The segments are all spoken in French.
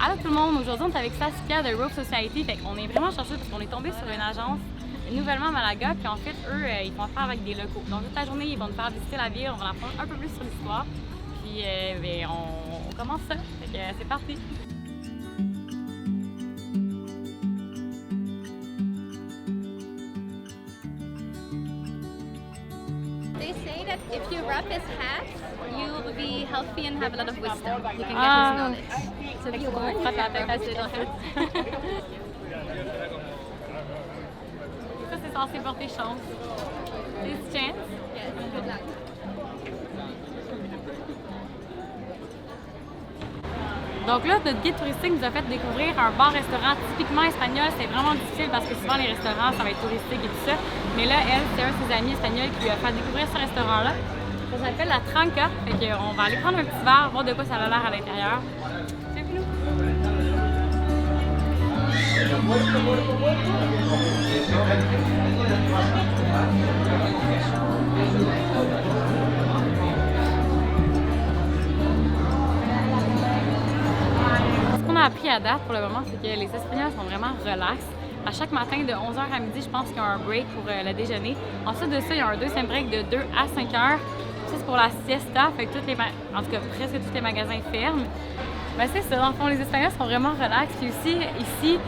Allô tout le monde, aujourd'hui on est avec Saskia de Rope Society, fait qu'on est vraiment chanceux parce qu'on est tombé sur une agence nouvellement à Malaga, puis en fait eux ils font affaire avec des locaux. Donc toute la journée ils vont nous faire visiter la ville, on va en apprendre un peu plus sur l'histoire, puis on commence ça, fait que c'est parti! They say that if you rub his hat, you will be healthy and have a lot of wisdom. You can get his knowledge. So if you want, you can rub his little hat. Ça c'est censé porter chance. This chance? Yes, good luck. Donc là, notre guide touristique nous a fait découvrir un bar-restaurant typiquement espagnol. C'est vraiment difficile parce que souvent les restaurants, ça va être touristique et tout ça. Mais là, elle, c'est un de ses amis espagnols qui lui a fait découvrir ce restaurant-là. Ça s'appelle la Tranca. Fait qu'on va aller prendre un petit verre, voir de quoi ça a l'air à l'intérieur. Suivez-nous! Ce qu'on a appris à date pour le moment, c'est que les Espagnols sont vraiment relax. À chaque matin, de 11h à midi, je pense qu'il y a un break pour le déjeuner. Ensuite de ça, il y a un deuxième break de 2 à 5h. Ça, c'est pour la siesta, fait que en tout cas, presque tous les magasins ferment. Ben, c'est ça, dans le fond, les Espagnols sont vraiment relax. Puis aussi, ici,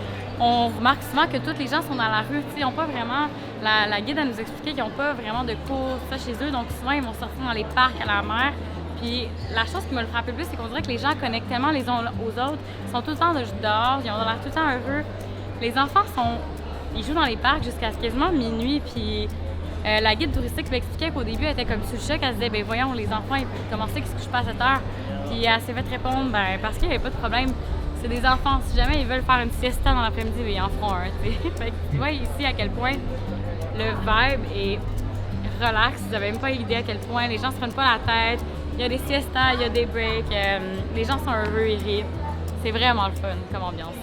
on remarque souvent que tous les gens sont dans la rue. Ils n'ont pas vraiment, la guide a nous expliqué qu'ils n'ont pas vraiment de cours ça chez eux. Donc souvent, ils vont sortir dans les parcs, à la mer. Puis la chose qui me le frappé le plus, c'est qu'on dirait que les gens connectent tellement les uns aux autres. Ils sont tout le temps dehors, ils ont l'air tout le temps heureux. Les enfants ils jouent dans les parcs jusqu'à quasiment minuit. Puis la guide touristique m'expliquait qu'au début, elle était comme sous le choc. Elle se disait, ben voyons, les enfants, comment c'est qu'ils se couchent pas à cette heure? Puis elle s'est fait répondre, ben parce qu'il n'y avait pas de problème. C'est des enfants. Si jamais ils veulent faire une siesta dans l'après-midi, ben, ils en feront un. Fait que tu vois ici à quel point le vibe est relax. Vous n'avez même pas idée à quel point les gens se prennent pas la tête. Il y a des siestas, il y a des breaks. Les gens sont heureux, ils rient. C'est vraiment le fun comme ambiance.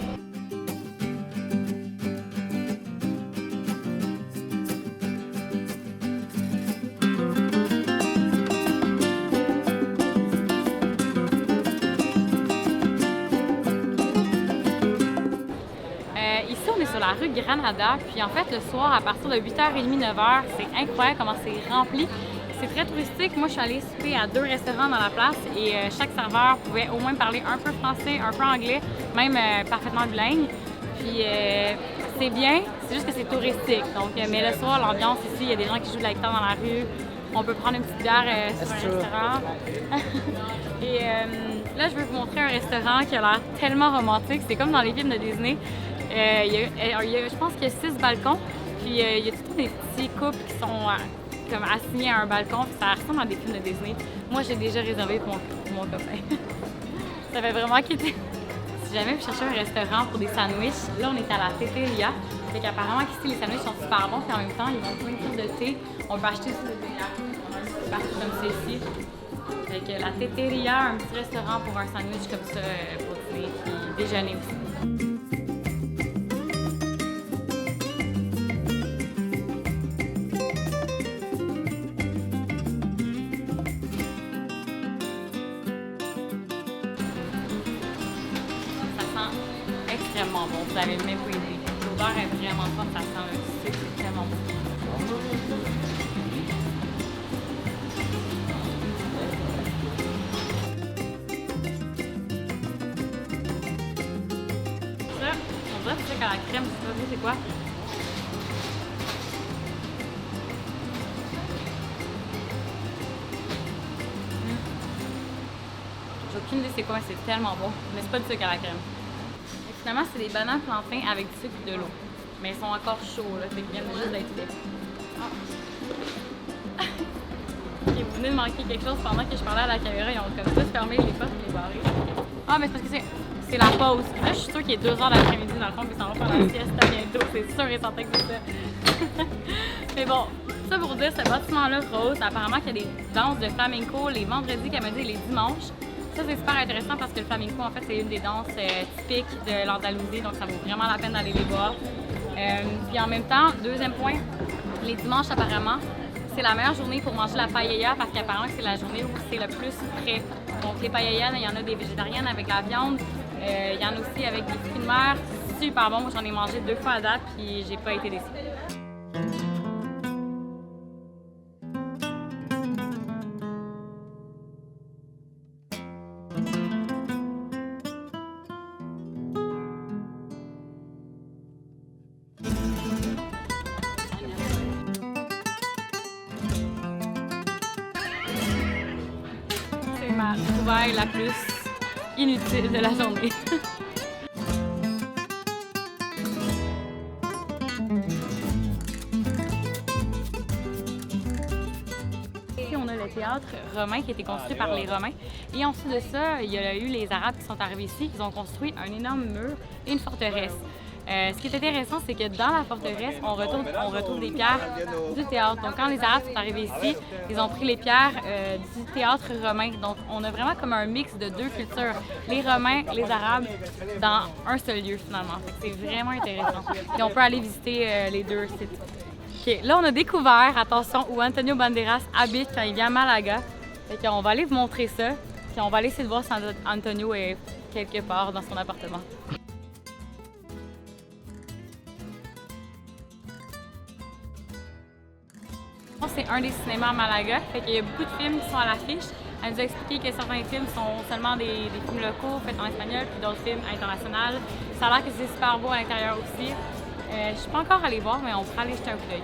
Ici, on est sur la rue Granada, puis en fait, le soir, à partir de 8h30, 9h, c'est incroyable comment c'est rempli. C'est très touristique. Moi, je suis allée souper à 2 restaurants dans la place et chaque serveur pouvait au moins parler un peu français, un peu anglais, même parfaitement bilingue. Puis c'est bien, c'est juste que c'est touristique. Donc, mais le soir, l'ambiance ici, il y a des gens qui jouent de la guitare dans la rue. On peut prendre une petite bière sur un restaurant. Et là, je veux vous montrer un restaurant qui a l'air tellement romantique. C'est comme dans les films de Disney. Je pense qu'il y a 6 balcons. Puis il y a tous des petits couples qui sont comme assignés à un balcon. Puis ça ressemble à des films de Disney. Moi, j'ai déjà réservé pour mon copain. Ça fait vraiment quitter. Si jamais vous cherchez un restaurant pour des sandwichs, là, on est à la Teteria. Fait qu'apparemment qu'ici, les sandwichs sont super bons. Puis en même temps, ils ont plein de types de thé. On peut acheter aussi le thé là. On a un petit partout comme ça ici. Fait que la Teteria, un petit restaurant pour un sandwich comme ça pour dîner. Puis déjeuner aussi. Extrêmement bon, vous n'avez même pas idée. L'odeur est vraiment forte, ça sent le sucre, c'est tellement bon. Ça, on dirait que c'est à la crème, je sais pas c'est quoi. J'ai aucune idée c'est quoi, mais c'est tellement bon. Mais c'est pas du sucre à la crème. Finalement, c'est des bananes plantains avec du sucre et de l'eau. Mais ils sont encore chauds, là, fait qu'ils viennent juste d'être faits. Ah. Okay, vous venez de manquer quelque chose pendant que je parlais à la caméra, ils ont comme tous fermé les portes et les barrés. Ah, mais c'est parce que c'est la pause. Là, je suis sûre qu'il est 2h l'après-midi dans le fond, puis ils s'en vont faire la sieste bientôt, c'est sûr et certain que c'est ça. Mais bon, ça pour dire, ce bâtiment-là rose, apparemment qu'il y a des danses de flamenco les vendredis, qu'elle m'a dit, et les dimanches. Ça, c'est super intéressant parce que le flamenco, en fait, c'est une des danses typiques de l'Andalousie, donc ça vaut vraiment la peine d'aller les voir. Puis en même temps, deuxième point, les dimanches, apparemment, c'est la meilleure journée pour manger la paella parce qu'apparemment, c'est la journée où c'est le plus frais. Donc, les paellas, il y en a des végétariennes avec la viande, Il y en a aussi avec des fruits de mer, c'est super bon. Moi, j'en ai mangé 2 fois à date, puis j'ai pas été déçue. C'est ma trouvaille la plus inutile de la journée. Ici, on a le théâtre romain qui a été construit par les Romains. Et ensuite de ça, il y a eu les Arabes qui sont arrivés ici. Ils ont construit un énorme mur et une forteresse. Ce qui est intéressant, c'est que dans la forteresse, on retrouve des pierres du théâtre. Donc, quand les Arabes sont arrivés ici, ils ont pris les pierres du théâtre romain. Donc, on a vraiment comme un mix de 2 cultures, les Romains, les Arabes, dans un seul lieu finalement. C'est vraiment intéressant. Et on peut aller visiter les 2 sites. OK, là, on a découvert, attention, où Antonio Banderas habite quand il vient à Malaga. Fait qu'on va aller vous montrer ça. Puis on va aller essayer de voir si Antonio est quelque part dans son appartement. C'est un des cinémas à Malaga, fait qu'il y a beaucoup de films qui sont à l'affiche. Elle nous a expliqué que certains films sont seulement des films locaux faits en espagnol, puis d'autres films internationaux. Ça a l'air que c'est super beau à l'intérieur aussi. Je ne suis pas encore allée voir, mais on pourra aller jeter un coup d'œil.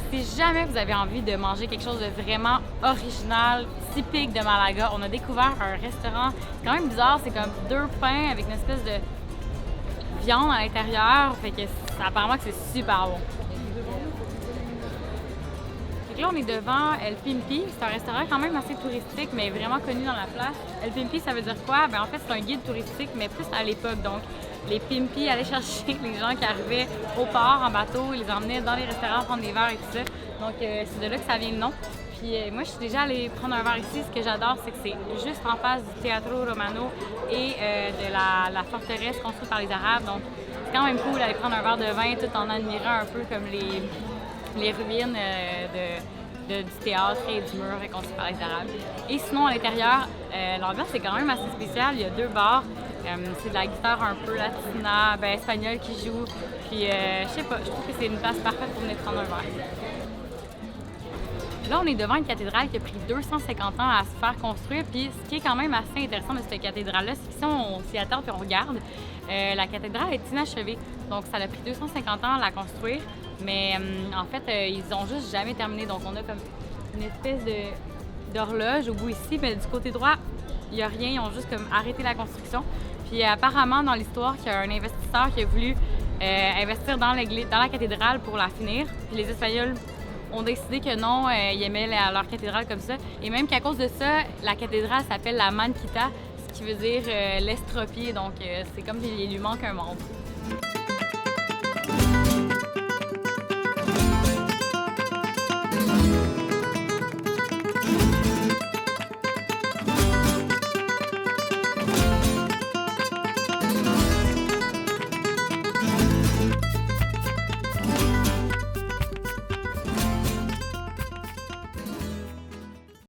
Si jamais vous avez envie de manger quelque chose de vraiment original, typique de Malaga, on a découvert un restaurant. C'est quand même bizarre, c'est comme 2 pains avec une espèce de viande à l'intérieur, fait que apparemment que c'est super bon. Fait que là, on est devant El Pimpi. C'est un restaurant quand même assez touristique, mais vraiment connu dans la place. El Pimpi, ça veut dire quoi? Ben, en fait, c'est un guide touristique, mais plus à l'époque. Donc, les Pimpi allaient chercher les gens qui arrivaient au port en bateau, ils les emmenaient dans les restaurants prendre des verres et tout ça. Donc, c'est de là que ça vient le nom. Puis moi, je suis déjà allée prendre un verre ici. Ce que j'adore, c'est que c'est juste en face du Teatro Romano et de la forteresse construite par les Arabes. Donc, c'est quand même cool d'aller prendre un verre de vin tout en admirant un peu comme les ruines du théâtre et du mur construit par les Arabes. Et sinon, à l'intérieur, l'ambiance est quand même assez spéciale. Il y a 2 bars. C'est de la guitare un peu latina, espagnole qui joue. Puis, je sais pas, je trouve que c'est une place parfaite pour venir prendre un verre. Là, on est devant une cathédrale qui a pris 250 ans à se faire construire. Puis, ce qui est quand même assez intéressant de cette cathédrale-là, c'est que si on s'y attend et on regarde, la cathédrale est inachevée. Donc, ça a pris 250 ans à la construire. Mais en fait, ils ont juste jamais terminé. Donc, on a comme une espèce d'horloge au bout ici. Mais du côté droit, il n'y a rien. Ils ont juste comme arrêté la construction. Puis, apparemment, dans l'histoire, il y a un investisseur qui a voulu investir dans la cathédrale pour la finir. Puis, les Espagnols ont décidé que non, ils aimaient leur cathédrale comme ça. Et même qu'à cause de ça, la cathédrale s'appelle la Manquita, ce qui veut dire l'estropié. Donc, c'est comme s'il lui manque un membre.